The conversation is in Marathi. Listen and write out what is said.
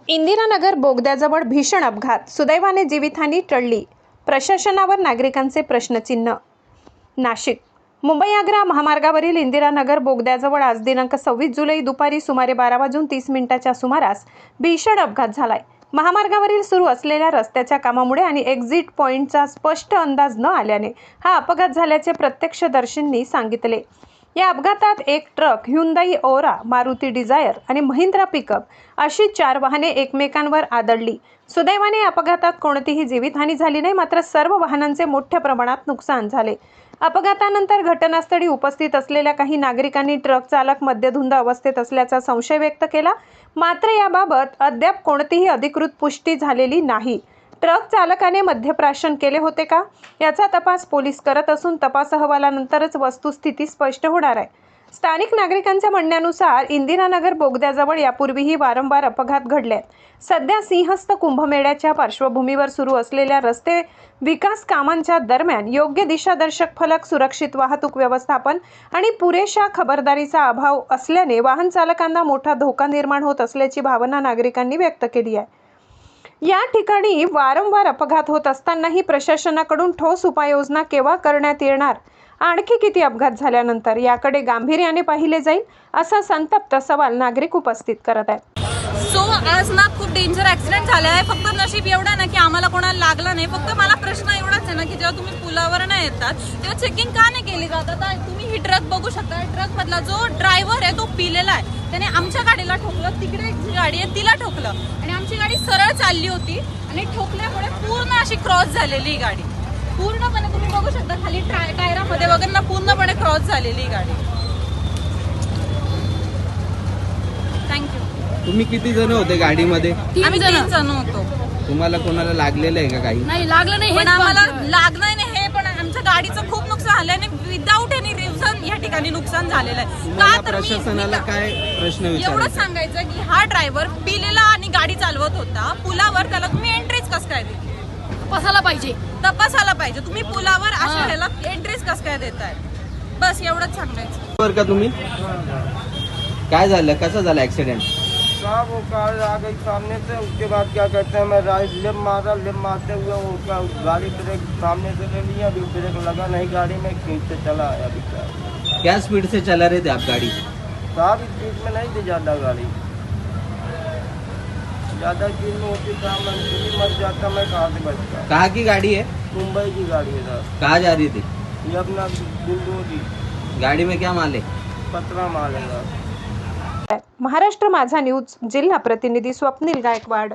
इंदिरानगर बोगद्याजवळ भीषण अपघात, सुदैवाने जीवितहानी टळली. प्रशासनावर नागरिकांचे प्रश्नचिन्ह. नाशिक मुंबई आग्रा महामार्गावरील इंदिरानगर बोगद्याजवळ आज दिनांक 26 जुलै दुपारी सुमारे 12:30 सुमारास भीषण अपघात झालाय. महामार्गावरील सुरू असलेल्या रस्त्याच्या कामामुळे आणि एक्झिट पॉइंटचा स्पष्ट अंदाज न आल्याने हा अपघात झाल्याचे प्रत्यक्षदर्शींनी सांगितले. या अपघातात एक ट्रक, ह्युंदाई ओरा, मारुती डिझायर आणि महिंद्रा पिकअप अशी 4 वाहने एकमेकांवर आदळली. सुदैवाने या अपघातात कोणतीही जीवितहानी झाली नाही, मात्र सर्व वाहनांचे मोठ्या प्रमाणात नुकसान झाले. अपघातानंतर घटनास्थळी उपस्थित असलेल्या काही नागरिकांनी ट्रक चालक मद्यधुंद अवस्थेत असल्याचा संशय व्यक्त केला, मात्र याबाबत अद्याप कोणतीही अधिकृत पुष्टी झालेली नाही. ट्रक चालकाने मद्यप्राशन केले होते का, याचा तपास पोलीस करत असून तपास अहवालानंतरच वस्तुस्थिती स्पष्ट होणार आहे. स्थानिक नागरिकांच्या म्हणण्यानुसार इंदिरानगर बोगद्याजवळ यापूर्वीही वारंवार अपघात घडले आहेत. सध्या सिंहस्थ कुंभमेळ्याच्या पार्श्वभूमीवर सुरू असलेल्या रस्ते विकास कामांच्या दरम्यान योग्य दिशादर्शक फलक, सुरक्षित वाहतूक व्यवस्थापन आणि पुरेशा खबरदारीचा अभाव असल्याने वाहन चालकांना मोठा धोका निर्माण होत असल्याची भावना नागरिकांनी व्यक्त केली आहे. या ठिकाणी वारंवार अपघात होत असतानाही प्रशासनाकडून ठोस उपाययोजना केव्हा करण्यात येणार? आणखी किती अपघात झाल्यानंतर याकडे गांभीर्याने पाहिले जाईल, असा संतप्त सवाल नागरिक उपस्थित करत आहेत. आज ना खूप डेंजर ऍक्सिडेंट झाला आहे. फक्त नशीब एवढा ना की आम्हाला कोणाला लागला नाही. फक्त मला प्रश्न एवढाच आहे ना की जेव्हा तुम्ही पुलावर नाही येतात तेव्हा चेकिंग का नाही केली जात? आता तुम्ही ही ट्रक बघू शकता. ट्रक मधला जो ड्रायव्हर आहे तो पिलेला आहे. त्याने आमच्या गाडीला ठोकलं, तिकडे एक गाडी आहे तिला ठोकलं आणि आमची गाडी सरळ चालली होती आणि ठोकल्यामुळे पूर्ण अशी क्रॉस झालेली गाडी. पूर्णपणे तुम्ही बघू शकता खाली टायरामध्ये वगैरे ना पूर्णपणे क्रॉस झालेली गाडी. थँक्यू. तुम्ही किती जण होते गाडीमध्ये? आम्ही 3 जण होतो. तुम्हाला कोणाला लागलेलं आहे का काही? नाही लागलं नाही, पण आम्हाला लागलं नाही हे, पण आमच्या गाडीचं खूप नुकसान झालं आणि विदाऊट एनी रिझन या ठिकाणी नुकसान झालेलं आहे. का तर प्रशासनाला काय प्रश्न विचारायचा? एवढं सांगायचं की हा ड्रायव्हर पिलेला आणि गाडी चालवत होता पुलावर, त्याला तुम्ही एंट्रीज कसं काय दिली? तपासायला पाहिजे. तुम्ही पुलावर अशा ह्याला एंट्रीज कसं काय देताय? बस एवढंच सांगायचं. बरं का तुम्ही काय झालं, कसं झालं ऍक्सिडेंट? साहब वो कार आ गई सामने से, उसके बाद क्या कहते हैं मैं राइट लेफ्ट मारा, लेफ्ट मारते हुए वो क्या गाड़ी ब्रेक सामने से ले लिया, अभी ब्रेक लगा नहीं गाड़ी में, खींच से चला आया अभी। क्या स्पीड से चला रहे थे आप गाड़ी? साहब स्पीड में नहीं थी ज़्यादा गाड़ी, ज़्यादा स्पीड में होती था मैं मर जाता, मैं कहाँ से बचता। कहाँ की गाड़ी है? मुंबई की गाड़ी है सर। कहाँ जा रही थी? ये अपना गुलदोजी। गाड़ी में क्या माल है? पतरा माल है। महाराष्ट्र माझा न्यूज जिल्हा प्रतिनिधी स्वप्नील गायकवाड.